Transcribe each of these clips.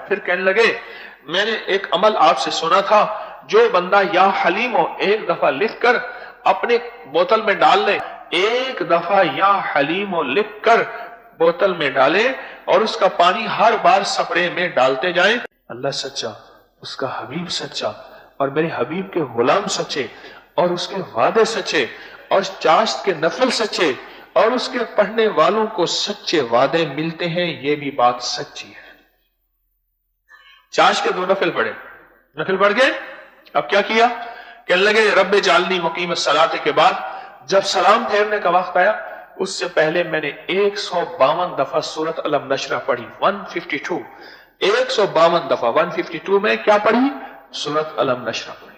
پھر کہنے لگے میں نے ایک عمل آپ سے سنا تھا، جو بندہ یا حلیم ہو ایک دفعہ لکھ کر اپنے بوتل میں ڈال لے، ایک دفعہ یا حلیم ہو لکھ کر بوتل میں ڈالے اور اس کا پانی ہر بار سپرے میں ڈالتے جائیں، اللہ سچا، اس کا حبیب سچا، اور میرے حبیب کے غلام سچے، اور اس کے وعدے سچے، اور چاشت کے نفل سچے، اور اس کے پڑھنے والوں کو سچے وعدے ملتے ہیں، یہ بھی بات سچی ہے۔ چاشت کے 2 نفل پڑھے، نفل پڑھ گئے، اب کیا کیا؟ کہنے لگے رب جعلنی مقیم الصلاۃ کے بعد جب سلام پھیرنے کا وقت آیا، اس سے پہلے میں نے 152 دفعہ سورۃ الم نشرہ پڑھی، 152 152 دفعہ 152 میں کیا پڑھی؟ سورۃ الم نشرہ پڑھی،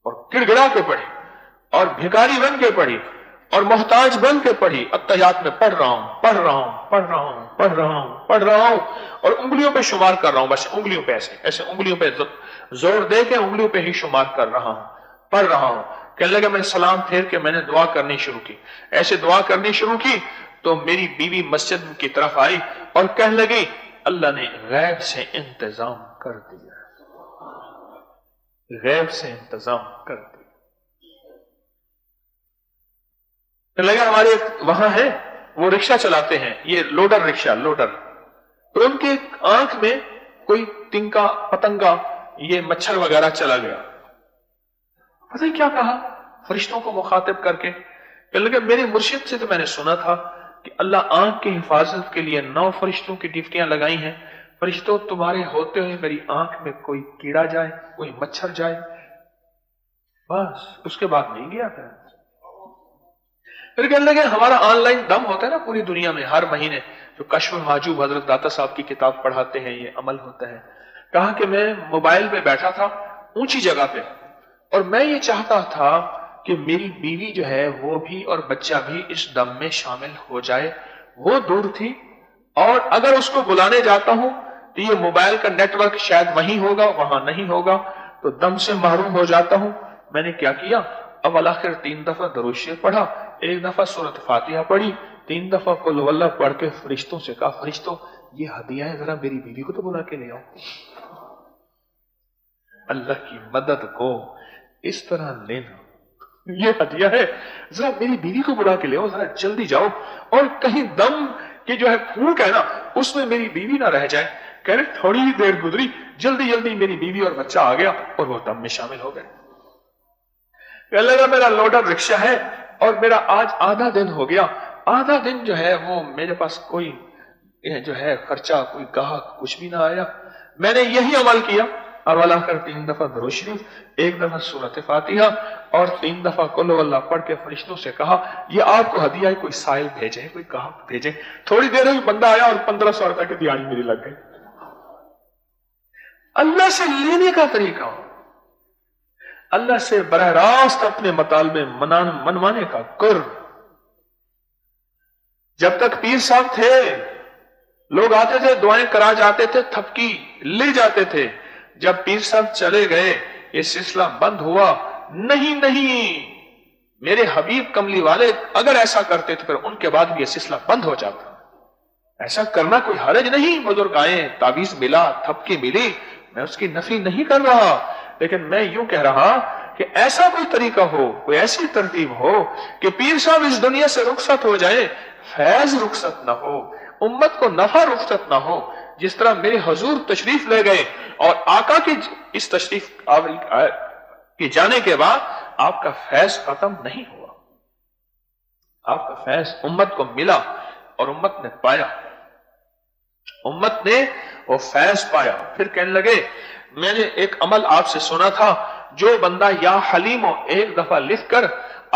اور گڑ گڑا کے پڑھی، اور بھکاری بن کے پڑھی، اور محتاج بن کے پڑھی، اتحیات میں پڑھ رہا ہوں پڑھ رہا ہوں پڑھ رہا ہوں پڑھ رہا ہوں پڑھ رہا ہوں، اور انگلیوں پہ شمار کر رہا ہوں، بس انگلیوں پہ ایسے ایسے انگلیوں پہ زور دے کے انگلیوں پہ ہی شمار کر رہا ہوں، پڑھ رہا ہوں۔ کہنے لگا میں سلام پھیر کے میں نے دعا کرنی شروع کی، ایسے دعا کرنی شروع کی تو میری بیوی مسجد کی طرف آئی اور کہنے لگی اللہ نے غیب سے انتظام کر دیا، غیب سے انتظام کر دیا۔ لگا ہمارے وہاں ہے، وہ رکشہ چلاتے ہیں، یہ لوڈر رکشہ، لوڈر، تو ان کے آنکھ میں کوئی تنکا پتنگا یہ مچھر وغیرہ چلا گیا، پتہ ہی کیا کہا فرشتوں کو مخاطب کر کے، کہنے لگا میرے مرشد سے تو میں نے سنا تھا کہ اللہ آنکھ کی حفاظت کے لیے 9 فرشتوں کی ڈیوٹیاں لگائی ہیں، فرشتوں تمہارے ہوتے ہوئے میری آنکھ میں کوئی کیڑا جائے، کوئی مچھر جائے، بس اس کے بعد نہیں گیا۔ پھر کہنے لگے ہمارا آن لائن دم ہوتا ہے نا پوری دنیا میں، ہر مہینے جو کشف محجوب حضرت داتا صاحب کی کتاب پڑھاتے ہیں، یہ عمل ہوتا ہے۔ کہا کہ میں موبائل پہ بیٹھا تھا اونچی جگہ پہ، اور میں یہ چاہتا تھا کہ میری بیوی جو ہے وہ بھی اور بچہ بھی اس دم میں شامل ہو جائے، وہ دور تھی، اور اگر اس کو بلانے جاتا ہوں تو یہ موبائل کا نیٹ ورک شاید وہیں ہوگا، وہاں نہیں ہوگا، تو دم سے محروم ہو جاتا ہوں۔ میں نے کیا کیا؟ اول آخر 3 دفعہ درود شریف پڑھا، 1 دفعہ سورۃ فاتحہ پڑھی، 3 دفعہ قل هو اللہ پڑھ کے فرشتوں سے کہا فرشتوں یہ ہدیہ ہے، ذرا میری بیوی کو تو بلا کے لے آؤ۔ اللہ کی مدد کو اس طرح لینا، یہ ہدیہ ہے، ذرا میری بیوی کو بلا کے لے آؤ، ذرا جلدی جاؤ، اور کہیں دم کی جو ہے پھونک ہے نا اس میں میری بیوی نہ رہ جائے۔ کہہ رہے تھوڑی ہی دیر گزری، جلدی جلدی میری بیوی اور بچہ آ گیا اور وہ دم میں شامل ہو گئے۔ کہنے لگا میرا لوڈر رکشہ ہے اور میرا آج آدھا دن ہو گیا، آدھا دن جو ہے وہ میرے پاس کوئی جو ہے خرچہ، کوئی گاہک کچھ بھی نہ آیا۔ میں نے یہی عمل کیا، اول آخر 3 دفعہ درود شریف، 1 دفعہ سورۃ فاتحہ، اور 3 دفعہ قل هو اللہ پڑھ کے فرشتوں سے کہا یہ آپ کو ہدیہ ہے، کوئی سائل بھیجے، کوئی گاہک بھیجے۔ تھوڑی دیر میں بندہ آیا اور 1500 روپے کی دیہاڑی میری لگ گئی۔ اللہ سے لینے کا طریقہ ہو، اللہ سے براہ راست اپنے مطالبے منوانے کا کر۔ جب تک پیر صاحب تھے لوگ آتے تھے دعائیں کرا جاتے تھے، تھپکی لے جاتے تھے، جب پیر صاحب چلے گئے یہ سلسلہ بند ہوا۔ نہیں، میرے حبیب کملی والے اگر ایسا کرتے تو پھر ان کے بعد بھی یہ سلسلہ بند ہو جاتا۔ ایسا کرنا کوئی حرج نہیں، بزرگ آئے، تعویذ ملا، تھپکی ملی، میں اس کی نفی نہیں کر رہا، لیکن میں یوں کہہ رہا کہ ایسا کوئی طریقہ ہو، کوئی ایسی ترتیب ہو کہ پیر صاحب اس دنیا سے رخصت ہو جائے، فیض رخصت نہ ہو، امت کو نفع رخصت نہ ہو۔ جس طرح میرے حضور تشریف لے گئے اور آقا کی اس تشریف کے جانے کے بعد آپ کا فیض ختم نہیں ہوا، آپ کا فیض امت کو ملا اور امت نے پایا، امت نے وہ فیض پایا۔ پھر کہنے لگے میں نے ایک عمل آپ سے سنا تھا، جو بندہ یا حلیم ہو ایک دفعہ لکھ کر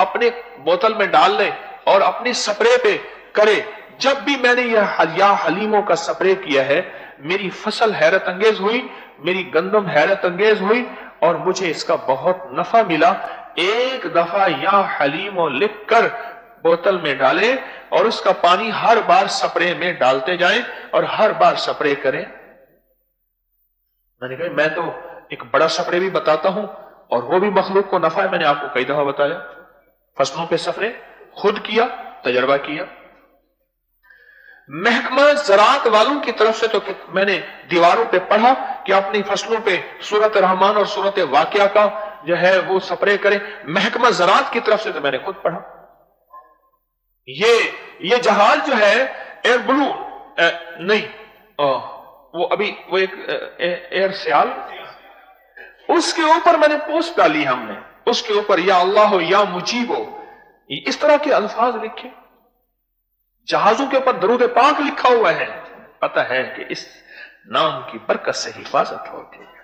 اپنے بوتل میں ڈال لے اور اپنی سپرے پہ کرے، جب بھی میں نے یہ یا حلیموں کا سپرے کیا ہے میری فصل حیرت انگیز ہوئی، میری گندم حیرت انگیز ہوئی، اور مجھے اس کا بہت نفع ملا۔ 1 دفعہ یا حلیموں لکھ کر بوتل میں ڈالے اور اس کا پانی ہر بار سپرے میں ڈالتے جائیں اور ہر بار سپرے کریں۔ میں نے کہا میں تو ایک بڑا سپرے بھی بتاتا ہوں اور وہ بھی مخلوق کو نفع ہے، میں نے آپ کو کئی دفعہ بتایا، فصلوں پہ سپرے خود کیا، تجربہ کیا۔ محکمہ زراعت والوں کی طرف سے تو میں نے دیواروں پہ پڑھا کہ اپنی فصلوں پہ سورت رحمان اور سورت واقعہ کا جو ہے وہ سپرے کریں. محکمہ زراعت کی طرف سے تو میں نے خود پڑھا. یہ جہاز جو ہے ایئر بلو نہیں وہ ابھی وہ ایک ایئر سیال، اس کے اوپر میں نے پوسٹ ڈالی، ہم نے اس کے اوپر یا اللہ ہو یا مجیب ہو اس طرح کے الفاظ لکھے. جہازوں کے اوپر درود پاک لکھا ہوا ہے. پتہ ہے کہ اس نام کی برکت سے حفاظت ہوتی ہے.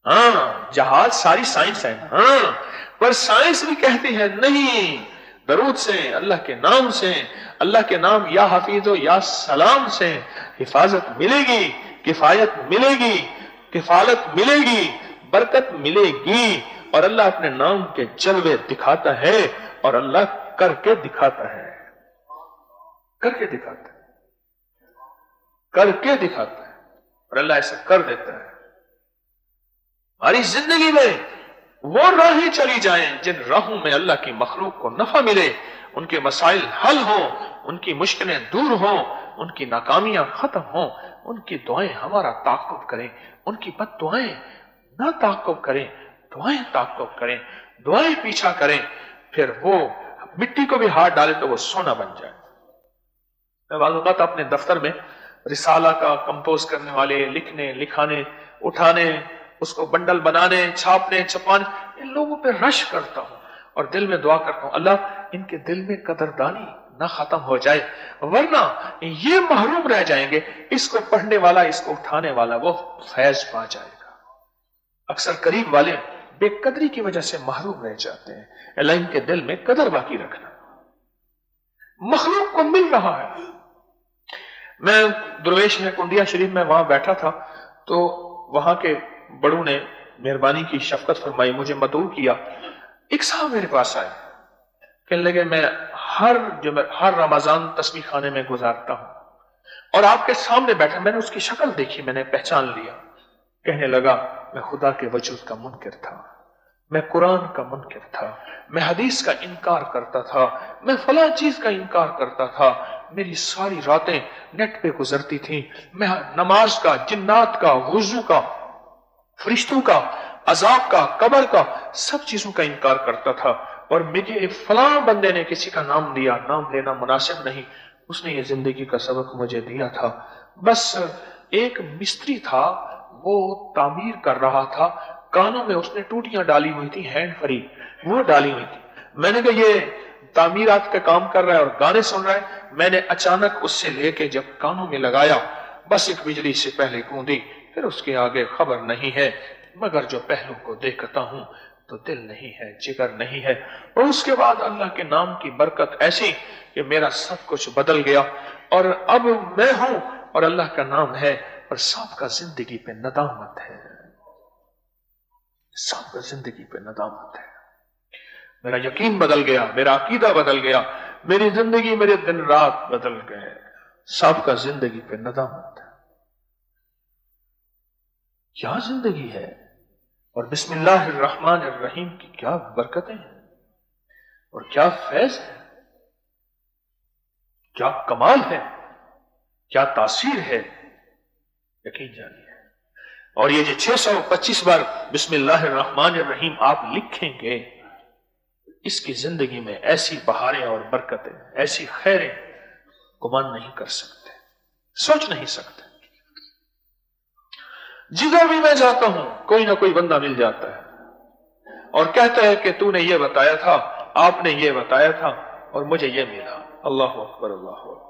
ہاں جہاز ساری سائنس ہے، ہاں پر سائنس بھی کہتی ہے نہیں، درود سے، اللہ کے نام سے، اللہ کے نام یا حفیظ و یا سلام سے حفاظت ملے گی، کفایت ملے گی، کفالت ملے گی، برکت ملے گی. اور اللہ اپنے نام کے جلوے دکھاتا ہے، اور اللہ کر کے دکھاتا ہے، کر کے دکھاتا ہے، کر کے دکھاتا ہے، اور اللہ ایسا کر دیتا ہے. ہماری زندگی میں وہ راہیں چلی جائیں جن راہوں میں اللہ کی مخلوق کو نفع ملے، ان کے مسائل حل ہوں، ان کی مشکلیں دور ہوں، ان کی ناکامیاں ختم ہوں. ان کی دعائیں ہمارا تعاقب کریں، ان کی بد دعائیں نہ تعاقب کریں، دعائیں تعاقب کریں، دعائیں پیچھا کریں. پھر وہ مٹی کو بھی ہاتھ ڈالے تو وہ سونا بن جائے. میں بعض اوقات اپنے دفتر میں رسالہ کا کمپوز کرنے والے، لکھنے، لکھانے، اٹھانے، اس کو بنڈل بنانے، چھاپنے، چھپانے، ان لوگوں پہ رش کرتا ہوں اور دل میں دعا کرتا ہوں اللہ ان کے دل میں قدردانی نہ ختم ہو جائے، ورنہ یہ محروم رہ جائیں گے. اس کو پڑھنے والا، اس کو اٹھانے والا وہ فیض پا جائے گا. اکثر قریب والے بے قدری کی وجہ سے محروم رہ جاتے ہیں. اللہ ان کے دل میں قدر باقی رکھنا. مخلوق کو مل رہا ہے. میں درویش میں کنڈیا شریف میں وہاں بیٹھا تھا تو وہاں کے بڑوں نے مہربانی کی، شفقت فرمائی، مجھے مدعو کیا. ایک صاحب میرے پاس آئے، کہنے لگے میں ہر رمضان تسبیح خانے میں گزارتا ہوں اور آپ کے سامنے بیٹھا، میں نے اس کی شکل دیکھی، میں نے پہچان لیا. کہنے لگا میں خدا کے وجود کا منکر تھا، میں قرآن کا منکر تھا، میں حدیث کا انکار کرتا تھا، میں فلاں چیز کا انکار کرتا تھا. میری ساری راتیں نیٹ پہ گزرتی تھیں. میں نماز کا، جنات کا، وضو کا، فرشتوں کا، عذاب کا، قبر کا، سب چیزوں کا انکار کرتا تھا. اور مجھے فلاں بندے نے کسی کا نام دیا، نام لینا مناسب نہیں، اس نے یہ زندگی کا سبق مجھے دیا تھا. بس ایک مستری تھا، وہ تعمیر کر رہا تھا، کانوں میں اس نے ٹوٹیاں ڈالی ہوئی تھی، ہینڈ فری وہ ڈالی ہوئی تھی. میں نے کہا یہ تعمیرات کا کام کر رہا ہے اور گانے سن رہا ہے. میں نے اچانک اس سے لے کے جب کانوں میں لگایا، بس ایک بجلی سے پہلے گوندی، پھر اس کے آگے خبر نہیں ہے، مگر جو پہلو کو دیکھتا ہوں تو دل نہیں ہے، جگر نہیں ہے. اور اس کے بعد اللہ کے نام کی برکت ایسی کہ میرا سب کچھ بدل گیا، اور اب میں ہوں اور اللہ کا نام ہے، اور سب کا زندگی پہ ندامت ہے، سب کا زندگی پہ ندامت ہے. میرا یقین بدل گیا، میرا عقیدہ بدل گیا، میری زندگی، میرے دن رات بدل گئے. سب کا زندگی پہ ندامت ہے. کیا زندگی ہے، اور بسم اللہ الرحمن الرحیم کی کیا برکتیں ہیں اور کیا فیض ہے، کیا کمال ہے، کیا تاثیر ہے. یقین جانیے. اور یہ جو 625 بار بسم اللہ الرحمن الرحیم آپ لکھیں گے، اس کی زندگی میں ایسی بہاریں اور برکتیں، ایسی خیریں گمان نہیں کر سکتے، سوچ نہیں سکتے. جدھر بھی میں جاتا ہوں کوئی نہ کوئی بندہ مل جاتا ہے اور کہتا ہے کہ تو نے یہ بتایا تھا، آپ نے یہ بتایا تھا اور مجھے یہ ملا. اللہ اکبر، اللہ اکبر.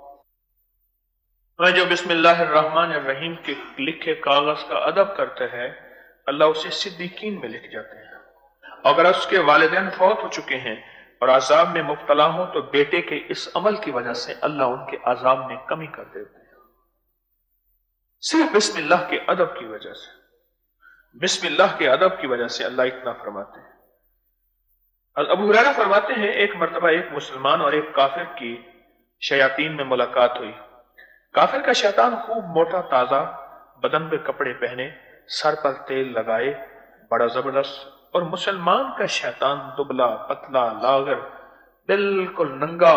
میں جو بسم اللہ الرحمن الرحیم کے لکھے کاغذ کا ادب کرتے ہیں، اللہ اسے صدیقین میں لکھ جاتے ہیں. اگر اس کے والدین فوت ہو چکے ہیں اور عذاب میں مبتلا ہوں تو بیٹے کے اس عمل کی وجہ سے اللہ ان کے عذاب میں کمی کر دیتے ہیں، صرف بسم اللہ کے ادب کی وجہ سے. بسم اللہ کے ادب کی وجہ سے اللہ اتنا فرماتے ہیں. ابو ہریرہ فرماتے ہیں ایک مرتبہ ایک مسلمان اور ایک کافر کی شیاطین میں ملاقات ہوئی. کافر کا شیطان خوب موٹا تازہ، بدن پہ کپڑے پہنے، سر پر تیل لگائے، بڑا زبردست. اور مسلمان کا شیطان دبلا پتلا لاغر، بالکل ننگا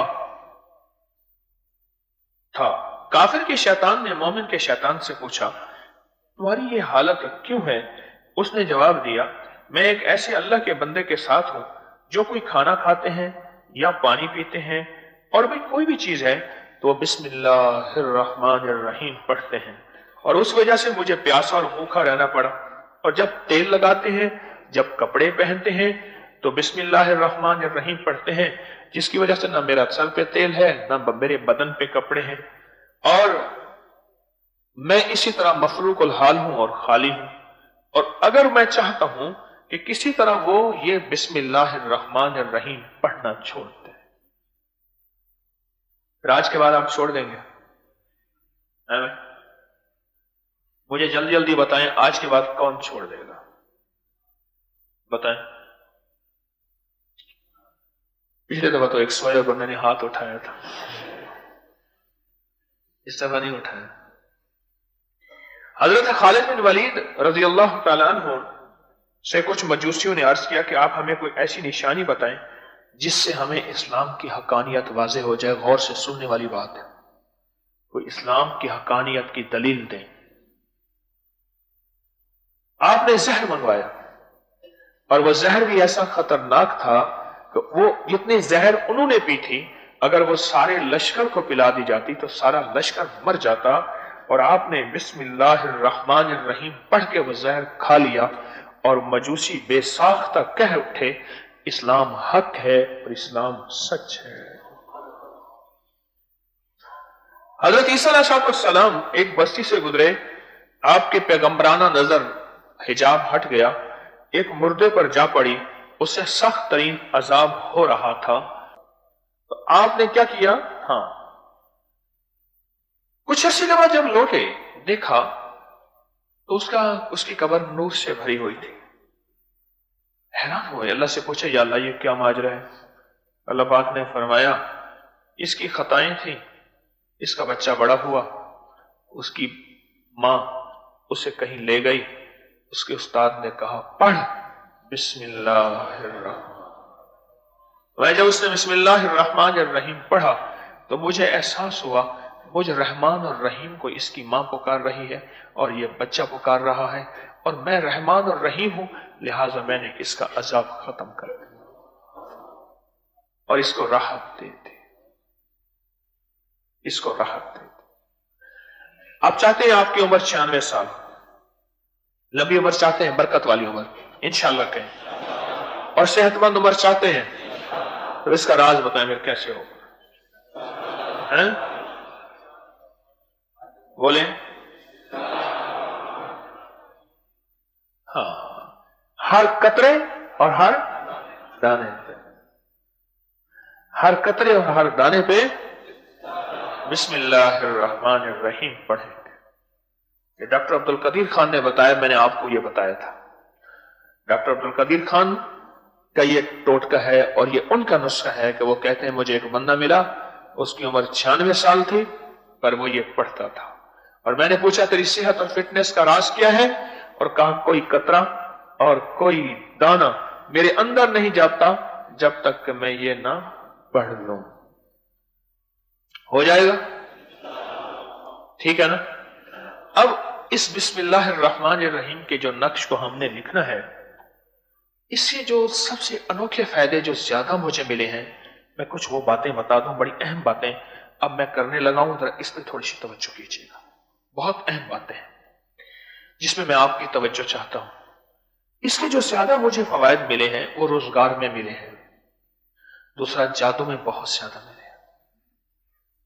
تھا، काफिर के शैतान ने मोमिन के शैतान से पूछा, तुम्हारी ये हालत क्यों है? उसने जवाब दिया, मैं एक ऐसे अल्लाह के बंदे के साथ हूं जो कोई खाना खाते हैं या पानी पीते हैं और भी कोई भी चीज है तो वो बिस्मिल्लाहिर्रहमानिर्रहीम पढ़ते हैं, और उस वजह से मुझे प्यासा और भूखा रहना पड़ा। और जब तेल लगाते हैं, जब कपड़े पहनते हैं तो बिस्मिल्लाहिर्रहमानिर्रहीम पढ़ते हैं, जिसकी वजह से ना मेरा सर पे तेल है ना मेरे बदन पे कपड़े हैं, और मैं इसी तरह मफरूकुल हाल हूं और खाली हूं। और अगर मैं चाहता हूं कि किसी तरह वो ये बिस्मिल्लाहिर्रहमानिर्रहीम पढ़ना छोड़ दे, आज के बाद आप छोड़ देंगे? मुझे जल्दी जल्दी बताएं, आज के बाद कौन छोड़ देगा? बताएं। पिछले दफा तो एक सोया बंदे ने हाथ उठाया था, इस दफा नहीं उठाया। हजरत खालिद बिन वलीद रजी अल्लाह तआला अन्हु से कुछ मजूसियों ने अर्ज किया कि आप हमें कोई ऐसी निशानी बताएं जिससे हमें इस्लाम की हकानियत वाज़ेह हो जाए। गौर से सुनने वाली बात है, कोई इस्लाम की हकानियत की दलील दें। आपने जहर मंगवाया, और वह जहर भी ऐसा खतरनाक था कि वो जितनी जहर उन्होंने पी थी, अगर वो सारे लश्कर को पिला दी जाती तो सारा लश्कर मर जाता। और आपने बिस्मिल्लाहिर्रहमानिर्रहीम पढ़ के वो जहर खा लिया, और मजूसी बेसाख्ता कह उठे, इस्लाम हक है और इस्लाम सच है। हजरत ईसा अलैहिस्सलाम एक बस्ती से गुजरे, आपके पैगंबराना नजर हिजाब हट गया, एक मुर्दे पर जा पड़ी, उससे सख्त तरीन अजाब हो रहा था। तो आपने क्या किया? हाँ, कुछ अर्से के बाद जब लौटे, देखा तो उसकी कब्र नूर से भरी हुई थी। हैरान हुए, अल्लाह से पूछे, या अल्लाह ये क्या माजरा है? अल्लाह पाक ने फरमाया, इसकी खताएं थी, इसका बच्चा बड़ा हुआ, उसकी मां उसे कहीं ले गई, उसके उस्ताद ने कहा पढ़ बिस्मिल्लाहिर्रहमान। मैं जब उसने बिस्मिल्लाहिर्रहमानिर्रहीम पढ़ा तो मुझे एहसास हुआ मुझे रहमान और रहीम को इसकी मां पुकार रही है और ये बच्चा पुकार रहा है, और मैं रहमान और रहीम हूं, लिहाजा मैंने इसका अजाब खत्म कर दिया और इसको राहत दे दी, इसको राहत दे दी। आप चाहते हैं आपकी उम्र 96 साल, लंबी उम्र चाहते हैं, बरकत वाली उम्र इंशाअल्लाह कहें, और सेहतमंद उम्र चाहते हैं, तो इसका राज बताएं फिर कैसे हो? बोले हाँ, हर कतरे और हर दाने पे, हर कतरे और हर दाने पे बिस्मिल्लाहिर्रहमानिर्रहीम पढ़ेंगे। डॉक्टर अब्दुल कदीर खान ने बताया, मैंने आपको ये बताया था। डॉक्टर अब्दुल कदीर खान का ये टोटका है और ये उनका नुस्खा है कि वो कहते हैं, मुझे एक बंदा मिला, उसकी उम्र 96 साल थी, पर वो ये पढ़ता था, और मैंने पूछा तेरी सेहत और फिटनेस का राज क्या है? और कहा कोई कतरा और कोई दाना मेरे अंदर नहीं जाता जब तक कि मैं ये ना पढ़ लूं। हो जाएगा, ठीक है ना? अब इस बिस्मिल्लाहिर्रहमानिर्रहीम के जो नक्श को हमने लिखना है, इससे जो सबसे अनोखे फायदे जो ज्यादा मुझे मिले हैं, मैं कुछ वो बातें बता दूं, बड़ी अहम बातें अब मैं करने लगा हूं, जरा इस पर थोड़ी सी तवज्जो कीजिएगा। बहुत अहम बातें हैं जिसमें मैं आपकी तवज्जो चाहता हूं। इसके जो ज्यादा मुझे फवायद मिले हैं वो रोजगार में मिले हैं, दूसरा जादू में बहुत ज्यादा मिले हैं,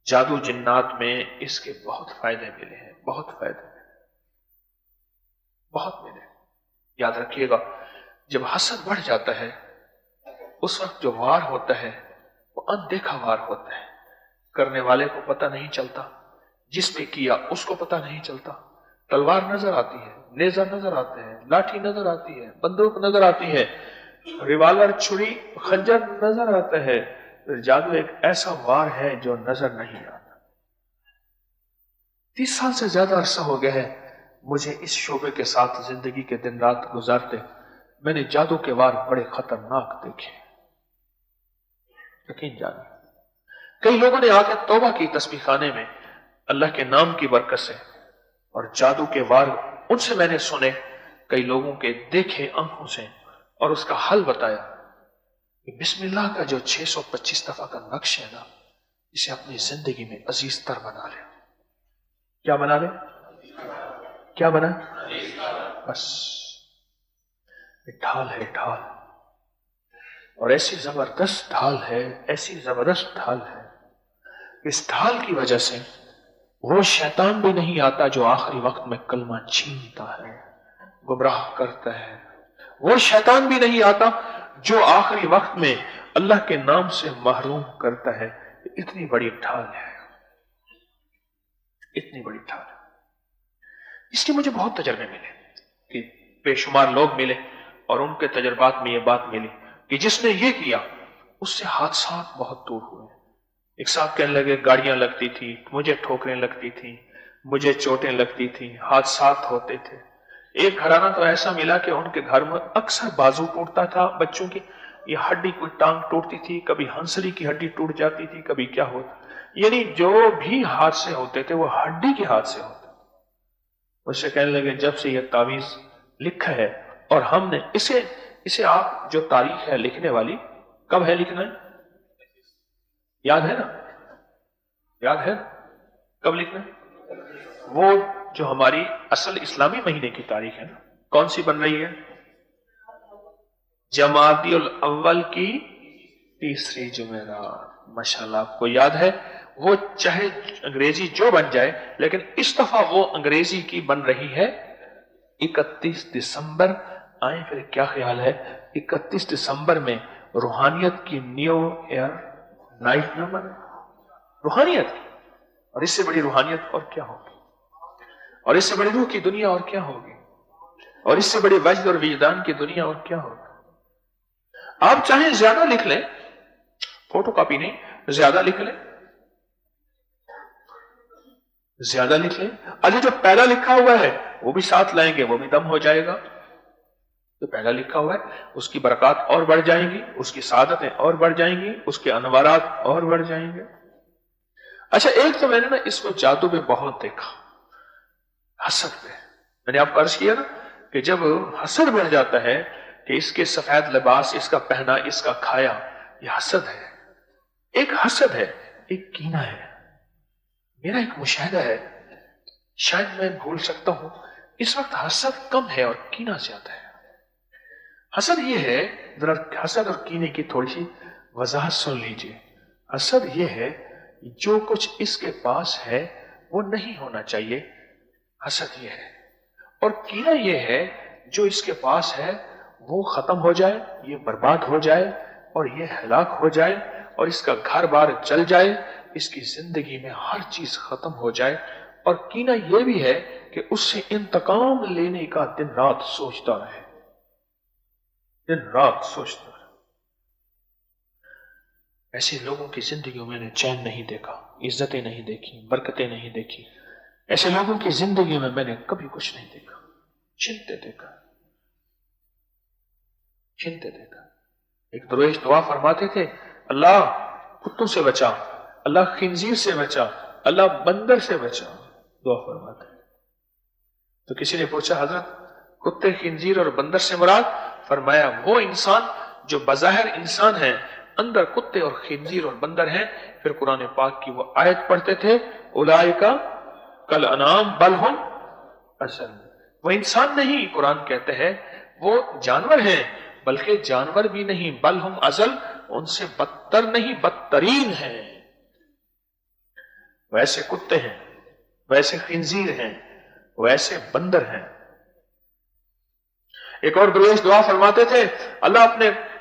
जादू जिन्नात में इसके बहुत फायदे मिले हैं, बहुत फायदे मिले, बहुत मिले। याद रखिएगा, जब हसद बढ़ जाता है उस वक्त जो वार होता है वो अनदेखा वार होता है, करने वाले को पता नहीं चलता, जिसने किया उसको पता नहीं चलता। तलवार नजर आती है, नेजा नजर आते हैं, लाठी नजर आती है, बंदूक नजर आती है, रिवाल्वर, छुरी, खंजर नजर आता है। जादू एक ऐसा वार है जो नजर नहीं आता। 30 साल से ज्यादा अरसा हो गया है मुझे इस शोबे के साथ जिंदगी के दिन रात गुजारते। मैंने जादू के वार बड़े खतरनाक देखे, यकीन जानिए। कई लोगों ने आकर तौबा की तस्बीह खाने में, अल्लाह के नाम की बरकत से और जादू के वार उनसे मैंने सुने, कई लोगों के देखे आंखों से, और उसका हल बताया कि बिस्मिल्लाह का जो 625 दफा का नक्श है ना, इसे अपनी जिंदगी में अजीज तर बना ले। क्या बना ले? क्या बना? बस ढाल है, ढाल, और ऐसी जबरदस्त ढाल है, ऐसी जबरदस्त ढाल है, इस ढाल की वजह से वो शैतान भी नहीं आता जो आखिरी वक्त में कलमा छीनता है, गुमराह करता है। वो शैतान भी नहीं आता जो आखिरी वक्त में अल्लाह के नाम से महरूम करता है। इतनी बड़ी ढाल है, इतनी बड़ी ढाल है। इसके मुझे बहुत तजर्बे मिले कि बेशुमार लोग मिले और उनके तजर्बात में ये बात मिली कि जिसने ये किया उससे हादसात बहुत दूर हुए। एक साथ कहने लगे गाड़ियां लगती थी, मुझे ठोकरें लगती थी, मुझे चोटें लगती थी, हादसात होते थे। एक घराना तो ऐसा मिला कि उनके घर में अक्सर बाजू टूटता था बच्चों की, ये हड्डी कोई टांग टूटती थी, कभी हंसली की हड्डी टूट जाती थी, कभी क्या होता, यानी जो भी हादसे होते थे वो हड्डी के हादसे होते। उससे कहने लगे जब से ये तावीज लिखा है और हमने इसे आप जो तारीख है लिखने वाली, कब है लिखना है? याद है ना? याद है कब लिखना है? वो जो हमारी असल इस्लामी महीने की तारीख है ना, कौन सी बन रही है? जमादियुल अव्वल की तीसरी जुमेरात। माशाल्लाह, आपको याद है। वो चाहे अंग्रेजी जो बन जाए, लेकिन इस दफा वो अंग्रेजी की बन रही है 31 दिसंबर। आए फिर क्या ख्याल है 31 दिसंबर में रूहानियत की न्यू ईयर नाइट न बने? रूहानियत की, और इससे बड़ी रूहानियत और क्या होगी, और इससे बड़ी रूह की दुनिया और क्या होगी, और इससे बड़ी वजद और विजदान की दुनिया और क्या होगी। आप चाहे ज्यादा लिख लें, फोटो कॉपी नहीं, ज्यादा लिख लें, ज्यादा लिख लें। अरे जो पहला लिखा हुआ है वो भी साथ लाएंगे, वो भी दम हो जाएगा। जो पहला लिखा हुआ है उसकी बरकत और बढ़ जाएंगी, उसकी सादतें और बढ़ जाएंगी, उसके अनवारात और बढ़ जाएंगे। अच्छा, एक तो मैंने ना इसको जादू में बहुत देखा, हसद पे। मैंने आपको अर्ज किया ना कि जब हसद बढ़ जाता है कि इसके सफेद लिबास, इसका पहना, इसका खाया, ये हसद है। एक हसद है, एक कीना है। मेरा एक मुशाहिदा है, शायद मैं भूल सकता हूं, इस वक्त हसद कम है और कीना ज्यादा है। हसद ये है, जरा हसद और कीने की थोड़ी सी वजाहत सुन लीजिए। हसद ये है जो कुछ इसके पास है वो नहीं होना चाहिए, हसद ये है। और कीना ये है जो इसके पास है वो खत्म हो जाए, ये बर्बाद हो जाए और ये हलाक हो जाए और इसका घर बार जल जाए, इसकी जिंदगी में हर चीज खत्म हो जाए। और कीना यह भी है कि उससे इंतकाम लेने का दिन रात सोचता रहे, दिन रात सोचता रहे। ऐसे लोगों की जिंदगियों में मैंने चैन नहीं देखा, इज्जतें नहीं देखी, बरकतें नहीं देखी। ऐसे लोगों की जिंदगी में मैंने कभी कुछ नहीं देखा, चिंते देखा, चिंते देखा। एक दरवेश दुआ फरमाते थे, अल्लाह कुत्तों से बचा, अल्लाह खिंजीर से बचा, अल्लाह बंदर से बचा, दुआ फरमाते। तो किसी ने पूछा हजरत कुत्ते, खिंजीर और बंदर से मुराद? फरमाया वो इंसान जो बज़ाहिर इंसान है, अंदर कुत्ते और खिंजीर और बंदर हैं। फिर कुरान पाक की वो आयत पढ़ते थे, उलाइका कल अनाम बल हुम असल। वो इंसान नहीं, कुरान कहते हैं वो जानवर हैं, बल्कि जानवर भी नहीं, बल हुम अजल, उनसे बदतर नहीं बदतरीन है। वैसे कुत्ते हैं, वैसे खिंजीर हैं, वैसे बंदर हैं। एक और दरवेश दुआ फरमाते थे, अल्लाह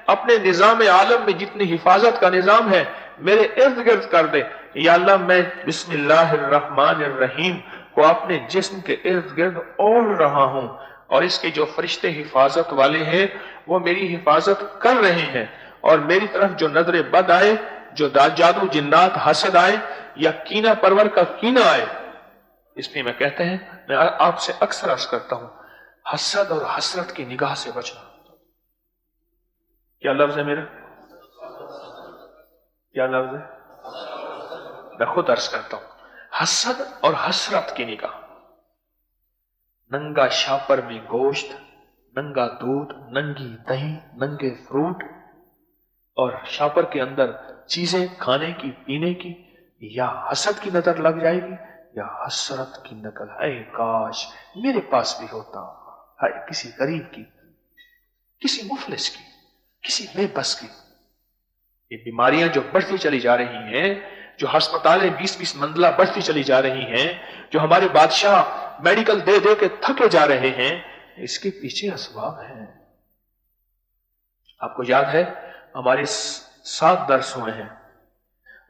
अपने निजाम आलम में जितनी हिफाजत का निजाम है मेरे इर्द गिर्द कर दे। या अल्लाह मैं बिस्मिल्लाहिर्रहमानिर्रहीम को अपने जिस्म के इर्द गिर्द ओढ़ रहा हूं और इसके जो फरिश्ते हिफाजत वाले हैं वो मेरी हिफाजत कर रहे हैं। और मेरी तरफ जो नजर बद आए, जो जादू जिन्नात हसद आए या कीना परवर का कीना आए, इसलिए मैं कहते हैं, मैं आपसे अक्सर अर्ज करता हूं, हसद और हसरत की निगाह से बचना। क्या लफ्ज है मेरा? क्या लफ्ज है? मैं खुद अर्ज करता हूं, हसद और हसरत की निगाह। नंगा शापर में गोश्त, नंगा दूध, नंगी दही, नंगे फ्रूट, और शापर के अंदर चीजें खाने की पीने की, या हसद की नजर लग जाएगी या हसरत की नकल, है काश मेरे पास भी होता, है किसी गरीब की, किसी मुफलिस की, किसी बेबस की। ये बीमारियां जो बढ़ती चली जा रही हैं, जो अस्पतालें 20-20 मंजिला बढ़ती चली जा रही हैं, जो हमारे बादशाह मेडिकल दे दे के थके जा रहे हैं, इसके पीछे असबाब हैं। आपको याद है हमारे 7 दर्स हुए हैं,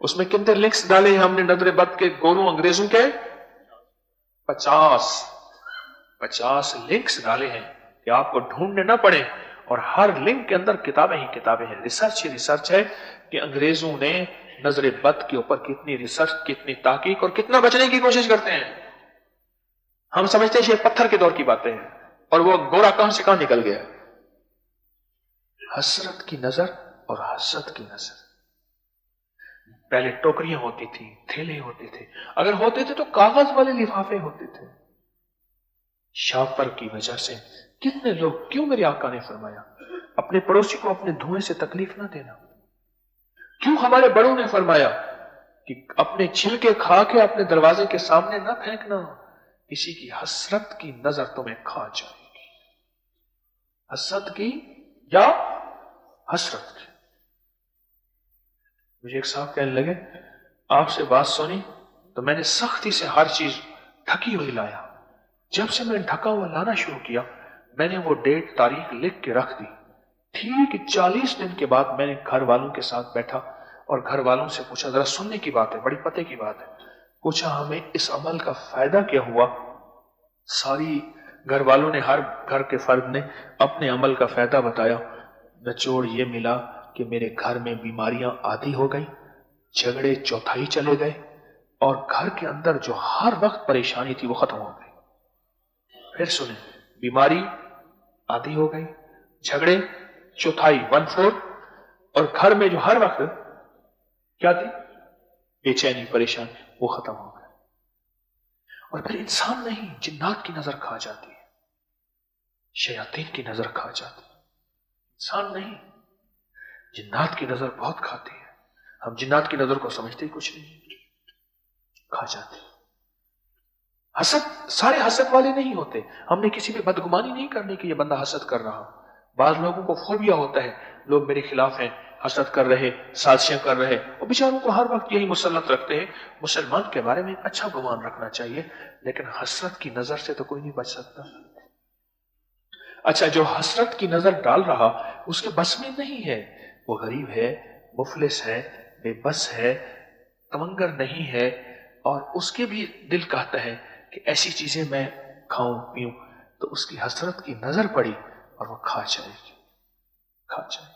उसमें कितने लिंक्स डाले हैं हमने नजर बद के गोरों अंग्रेजों के? 50 लिंक्स डाले हैं कि आपको ढूंढने ना पड़े, और हर लिंक के अंदर किताबें ही किताबें हैं, रिसर्च ही रिसर्च है कि अंग्रेजों ने नजर बद के ऊपर कितनी रिसर्च, कितनी ताकीक और कितना बचने की कोशिश करते हैं। हम समझते हैं ये पत्थर के दौर की बातें हैं, और वो गोरा कहां से कहां निकल गया। हसरत की नजर और हसद की नजर। पहले टोकरियां होती थी, थैले होते थे, अगर होते थे तो कागज वाले लिफाफे होते थे। शापर की वजह से कितने लोग, क्यों मेरे आका ने फरमाया अपने पड़ोसी को अपने धुएं से तकलीफ ना देना, क्यों हमारे बड़ों ने फरमाया कि अपने छिलके खा के अपने दरवाजे के सामने ना फेंकना, किसी की हसरत की नजर तुम्हें खा जाएगी। हसद की या हसरत की। मुझे एक साहब कहने लगे आपसे बात सुनी तो मैंने सख्ती से हर चीज ढकी हुई लाया। जब से मैंने ढका हुआ लाना शुरू किया, मैंने वो डेट तारीख लिख के रख दी। ठीक 40 दिन के बाद मैंने घर वालों के साथ बैठा और घर वालों से पूछा, जरा सुनने की बात है, बड़ी पते की बात है, पूछा हमें इस अमल का फायदा क्या हुआ। सारी घर वालों ने, हर घर के फर्द ने अपने अमल का फायदा बताया। निचोड़ ये मिला कि मेरे घर में बीमारियां आधी हो गई, झगड़े चौथाई चले गए, और घर के अंदर जो हर वक्त परेशानी थी वो खत्म हो गई। फिर सुने, बीमारी आधी हो गई, झगड़े चौथाई 1/4, और घर में जो हर वक्त क्या थी, बेचैनी परेशानी, वो खत्म हो गए। और फिर इंसान नहीं, जिन्नात की नजर खा जाती है, शयातीन की नजर खा जाती है। इंसान नहीं, जिन्नात की नजर बहुत खाती है। हम जिन्नात की नजर को समझते ही कुछ नहीं, खा जाते। हसद, सारे हसद वाले नहीं होते। हमने किसी पे बदगुमानी नहीं करनी कि ये बंदा हसद कर रहा। बाद लोगों को फोबिया होता है, लोग मेरे खिलाफ हैं, हसद कर रहे, साजिशें कर रहे, और बेचारों को हर वक्त यही मुसल्लत रखते हैं। मुसलमान के बारे में अच्छा गुमान रखना चाहिए, लेकिन हसरत की नजर से तो कोई नहीं बच सकता। अच्छा, जो हसरत की नजर डाल रहा उसके बस में नहीं है, वो गरीब है, मुफलिस है, बेबस है, तमंगर नहीं है, और उसके भी दिल कहता है कि ऐसी चीजें मैं खाऊं पीऊं, तो उसकी हसरत की नजर पड़ी और वो खा जाएगी, खा जाएगी।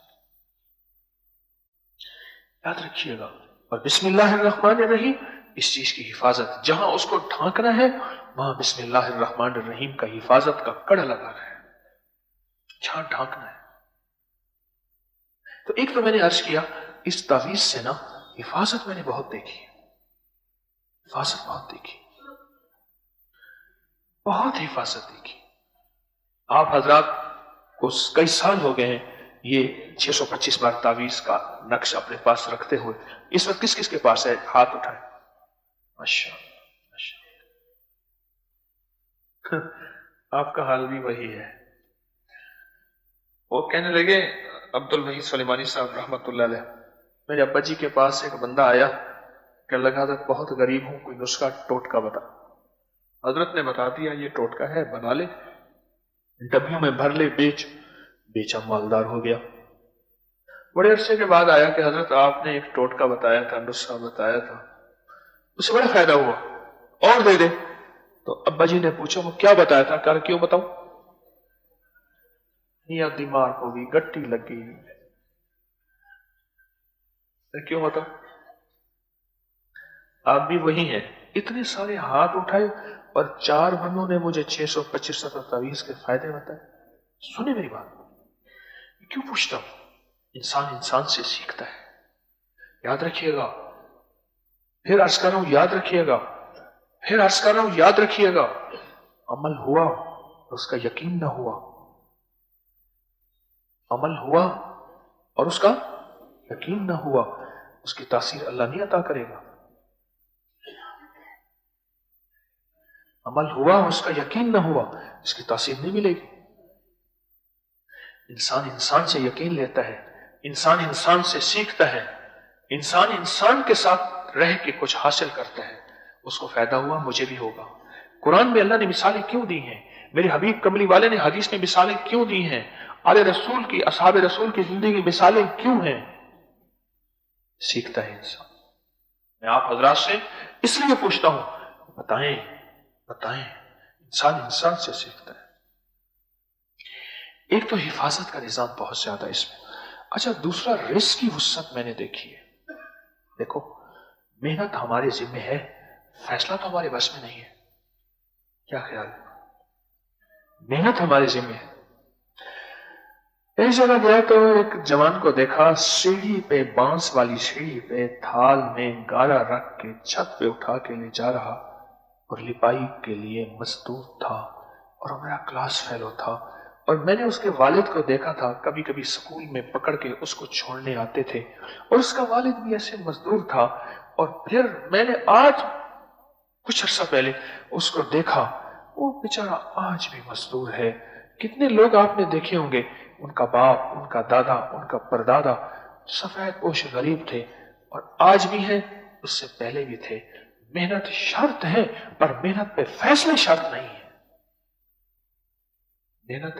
याद रखिएगा। और बिस्मिल्लाहिर्रहमानिर्रहीम, इस चीज की हिफाजत, जहां उसको ढांकना है वहां बिस्मिल्लाहिर्रहमानिर्रहीम का हिफाजत का कड़ा लगाना है, जहां ढांकना है। तो एक तो मैंने अर्ज किया, इस तावीज से ना हिफाजत मैंने बहुत देखी, हिफाजत बहुत देखी, बहुत हिफाजत देखी। आप हजरात को कई साल हो गए हैं ये 625 बार तावीज का नक्श अपने पास रखते हुए। इस वक्त किस किस के पास है, हाथ उठाए। माशाअल्लाह, आपका हाल भी वही है। वो कहने लगे, अब्दुल वहीद सुलेमानी साहब रहमतुल्लाह अलैह, मेरे अब्बा जी के पास एक बंदा आया, कहने लगा था बहुत गरीब हूं, कोई नुस्खा टोटका बता। हजरत ने बता दिया, ये टोटका है, बना ले, डब्बियों में भर ले, बेचा, मालदार हो गया। बड़े अरसे के बाद आया कि हजरत आपने एक टोटका बताया था, नुस्खा बताया था, उससे बड़ा फायदा हुआ, और दे दे। तो अब्बा जी ने पूछा वो क्या बताया था? कर क्यों बताऊं? या दिमाग हो गई, गट्टी लग गई, क्यों बताऊं? आप भी वही हैं। इतने सारे हाथ उठाए और 4 बंदों ने मुझे 625 तावीज के फायदे बताए। सुने मेरी बात, क्यों पूछता हूं? इंसान इंसान से सीखता है। याद रखिएगा, फिर अर्ज कर रहा हूं, याद रखिएगा, फिर अर्ज कर रहा हूं, याद रखिएगा, अमल हुआ और उसका यकीन ना हुआ, अमल हुआ और उसका यकीन ना हुआ, उसकी तासीर अल्लाह नहीं अता करेगा। अमल हुआ उसका यकीन ना हुआ, इसकी तासीर नहीं मिलेगी। इंसान इंसान से यकीन लेता है, इंसान इंसान से सीखता है, इंसान इंसान के साथ रह के कुछ हासिल करता है, उसको फायदा हुआ, मुझे भी होगा। कुरान में अल्लाह ने मिसालें क्यों दी हैं, मेरे हबीब कमली वाले ने हदीस में मिसालें क्यों दी हैं, आले रसूल की, असहाब रसूल की जिंदगी की मिसालें क्यों हैं? सीखता है इंसान। मैं आप हजरात से इसलिए पूछता हूं, बताएं बताएं, इंसान इंसान से सीखता है। एक तो हिफाजत का निजाम बहुत ज्यादा इसमें। अच्छा, दूसरा रिस्क की वुसअत मैंने देखी है। देखो, मेहनत हमारे जिम्मे है, फैसला तो हमारे बस में नहीं है। क्या ख्याल है? मेहनत हमारे जिम्मे है। एक जगह गया तो एक जवान को देखा, सीढ़ी पे, बांस वाली सीढ़ी पे थाल में गारा रख के छत पे उठा के ले जा रहा, और लिपाई के लिए मजदूर था, और मेरा क्लास फेलो था। और मैंने उसके वालिद को देखा था, कभी कभी स्कूल में पकड़ के उसको छोड़ने आते थे, और उसका वालिद भी ऐसे मजदूर था। और फिर मैंने आज कुछ अर्सा पहले उसको देखा, वो बेचारा आज भी मजदूर है। कितने लोग आपने देखे होंगे, उनका बाप, उनका दादा, उनका परदादा सफेद पोश गरीब थे, और आज भी हैं, उससे पहले भी थे। मेहनत शर्त है, पर मेहनत पे फैसले शर्त नहीं है। मेहनत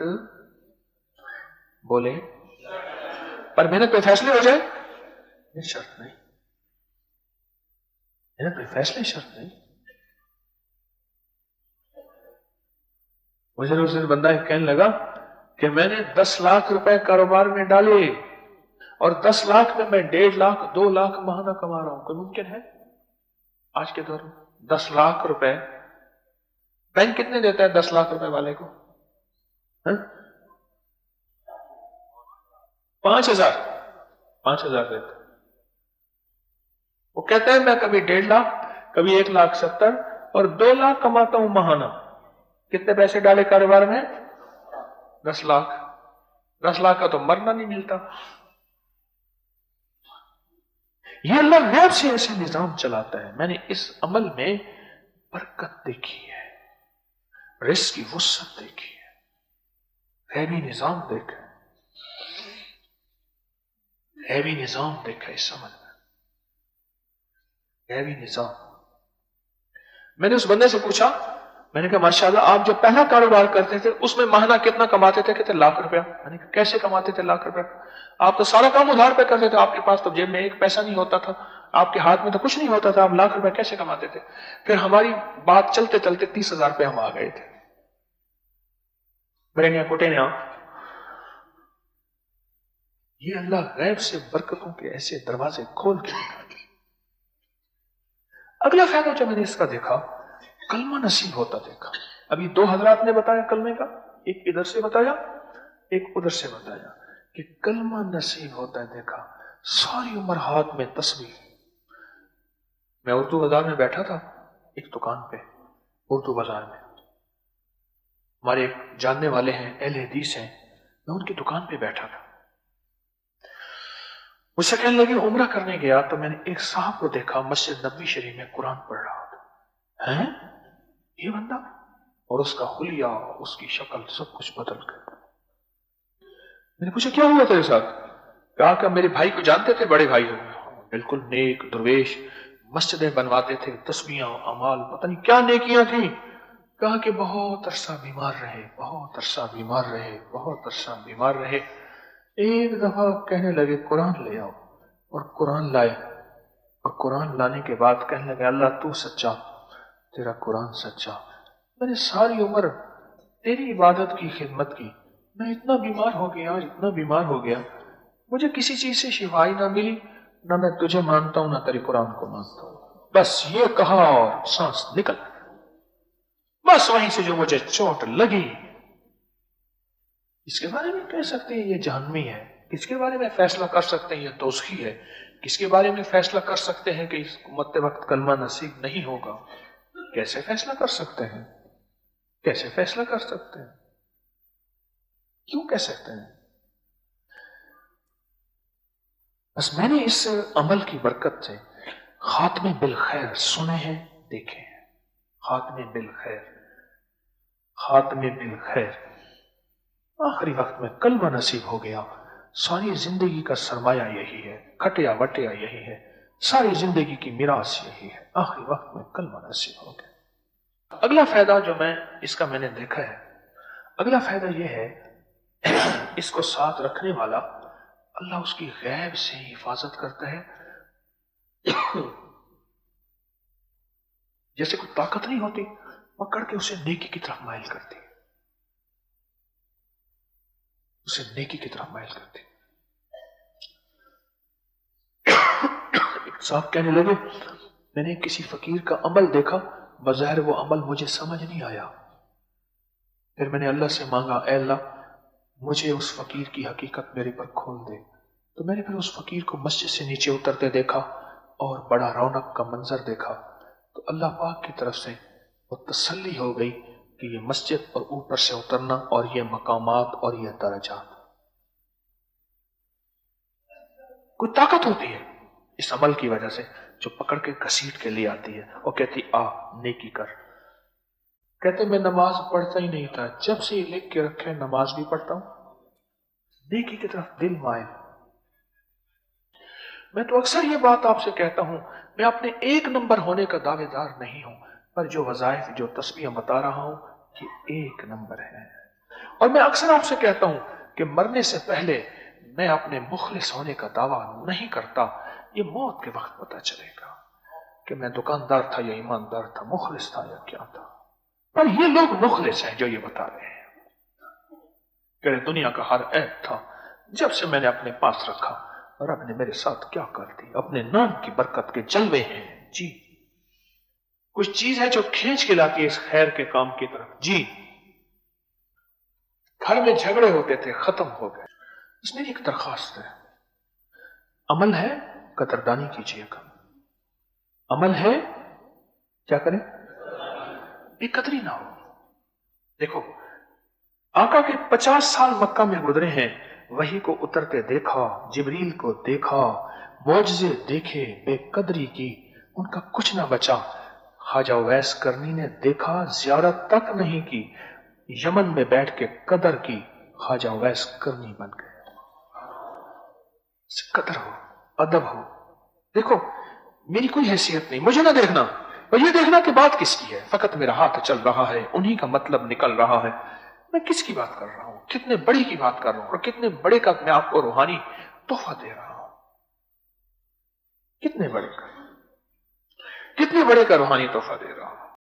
बोले, पर मेहनत पे फैसले हो जाए, ये शर्त नहीं। मेहनत पे फैसले शर्त नहीं। मुझे उस दिन बंदा कहने लगा कि मैंने 10 लाख रुपए कारोबार में डाले, और 10 लाख में मैं 1.5 लाख 2 लाख महीना कमा रहा हूं। कोई मुमकिन है आज के दौर में? 10 लाख रुपए बैंक कितने देता है 10 लाख रुपए वाले को? 5,000 देता है। वो कहता है मैं कभी 1.5 लाख, कभी 1,70,000 और 2 लाख कमाता हूं महाना। कितने पैसे डाले कारोबार में? 10 लाख। 10 लाख का तो मरना नहीं मिलता। ये अल्लाह गैब से ऐसे निजाम चलाता है। मैंने इस अमल में बरकत देखी है, रिस्क की वुसअत देखी है, गैबी निजाम देखा है, गैबी निजाम देखा इस अमल में, गैबी निजाम। मैंने उस बंदे से पूछा, मैंने कहा माशाल्लाह आप जो पहला कारोबार करते थे उसमें महीना कितना कमाते थे? कहते लाख रुपया। मैंने कहा कैसे कमाते थे लाख रुपया? आप तो सारा काम उधार पे करते थे, आपके पास तो जेब में एक पैसा नहीं होता था, आपके हाथ में तो कुछ नहीं होता था, आप लाख रुपया कैसे कमाते थे? फिर हमारी बात चलते चलते 30,000 पे हम आ गए थे। मेरे कोटे ने ये अल्लाह गैब से बरकतों के ऐसे दरवाजे खोल के निकाले। अगला फायदा जो मैंने इसका देखा, कलमा नसीब होता देखा। अभी 2 हजरात ने बताया कलमे का, एक इधर से बताया, एक उधर से बताया कि कलमा नसीब होता है देखा। सारी उम्र हाथ में तस्बीह। मैं उर्दू बाजार में बैठा था, एक दुकान पे उर्दू बाजार में, हमारे एक जानने वाले हैं, अहले हदीस हैं, मैं उनकी दुकान पे बैठा था। मुझसे कहने लगे उम्रा करने गया तो मैंने एक साहब को देखा मस्जिद नबवी शरीफ में कुरान पढ़ रहा था। हैं ये बंदा? और उसका हुलिया, उसकी शक्ल सब कुछ बदल गया। मैंने पूछा क्या हुआ तेरे साथ? कहा कि मेरे भाई को जानते थे, बड़े भाई हो, बिल्कुल नेक दुर्वेश, मस्जिदें बनवाते थे, तस्बीहां, अमाल, पता नहीं क्या नेकियां थी। कहा कि बहुत अरसा बीमार रहे, बहुत अरसा बीमार रहे, बहुत अरसा बीमार रहे। एक दफा कहने लगे कुरान ले आओ, और कुरान लाए, और कुरान लाने के बाद कहने लगे अल्लाह तू सच्चा, तेरा कुरान सच्चा। मैंने सारी उम्र तेरी इबादत की, खिदमत की, मैं इतना बीमार हो गया, इतना बीमार हो गया, मुझे किसी चीज से शिफाई ना मिली, ना मैं तुझे मानता हूं ना तेरे कुरान को मानता हूं। बस ये कहा और सांस निकल, बस वहीं से जो मुझे चोट लगी। इसके बारे में कह सकते हैं ये जहन्नमी है, किसके बारे में फैसला कर सकते हैं ये दोज़खी है, किसके बारे में फैसला कर सकते हैं कि इस मरते वक्त कलमा नसीब नहीं होगा। कैसे फैसला कर सकते हैं? कैसे फैसला कर सकते हैं? क्यों कह सकते हैं? बस मैंने इस अमल की बरकत से खात्मे बिल खैर सुने हैं, देखे हैं। खात्मे बिल खैर, खात्मे बिल खैर। आखिरी वक्त में कलमा नसीब हो गया। सारी जिंदगी का सरमाया यही है, खटिया वटिया यही है, सारी जिंदगी की मिरास यही है। आखिरी वक्त में कलमा नसीब हो गया। अगला फायदा जो मैंने देखा है, अगला फायदा यह है, इसको साथ रखने वाला अल्लाह उसकी गैब से हिफाजत करता है। जैसे कोई ताकत नहीं होती, पकड़ के उसे नेकी की तरफ माइल करती है, उसे नेकी की तरफ माइल करती है। एक साहब कहने लगे, मैंने किसी फकीर का अमल देखा, बज़ाहिर वो अमल मुझे समझ नहीं आया। फिर मैंने अल्लाह से मांगा, ऐ अल्लाह मुझे उस फकीर की हकीकत मेरे पर खोल दे। तो मैंने फिर उस फकीर को मस्जिद से नीचे उतरते देखा और बड़ा रौनक का मंजर देखा। तो अल्लाह पाक की तरफ से वो तसल्ली हो गई कि ये मस्जिद और ऊपर से उतरना और ये मकामात और ये दरजात, कोई ताकत होती है इस अमल की वजह से, जो पकड़ के घसीट के लिए आती है और कहती आ नेकी कर। कहते मैं नमाज पढ़ता ही नहीं था, जब से ये लिख के रखे नमाज भी पढ़ता हूं, नेकी की तरफ दिल माइल। मैं तो अक्सर ये बात आपसे कहता हूं, मैं अपने एक नंबर होने का दावेदार नहीं हूं, पर जो वज़ाइफ जो तस्बीह बता रहा हूं ये एक नंबर है। और मैं अक्सर आपसे कहता हूं कि मरने से पहले मैं अपने मुखलिस होने का दावा नहीं करता। ये मौत के वक्त पता चलेगा कि मैं दुकानदार था या ईमानदार था, मुखलिस था या क्या था। पर ये लोग मुखलिस हैं जो ये बता रहे हैं कि दुनिया का हर ऐब था, जब से मैंने अपने पास रखा और रब ने मेरे साथ क्या कर दी। अपने नाम की बरकत के जलवे हैं जी। कुछ चीज है जो खींच के लाती है इस खैर के काम की तरफ जी। घर में झगड़े होते थे, खत्म हो गए। इसमें एक दरखास्त है, अमल है कदरदानी कीजिएगा। अमल है क्या करें, बेकदरी ना हो। देखो आका के 50 साल मक्का में गुजरे हैं, वही को उतरते देखा, जिब्रील को देखा, मौजज़े देखे, बेकदरी की, उनका कुछ ना बचा। ख्वाजा उवैस करनी ने देखा, ज़ियारत तक नहीं की, यमन में बैठ के कदर की, ख्वाजा उवैस करनी बन गए। कदर हो, अदब हो। देखो मेरी कोई हैसियत नहीं, मुझे ना देखना, और ये देखना कि बात किसकी है। फकत मेरा हाथ चल रहा है, उन्हीं का मतलब निकल रहा है। मैं किसकी बात कर रहा हूं, कितने बड़े की बात कर रहा हूं, और कितने बड़े का मैं आपको रूहानी तोहफा दे रहा हूं। कितने बड़े का रूहानी तोहफा दे रहा हूं।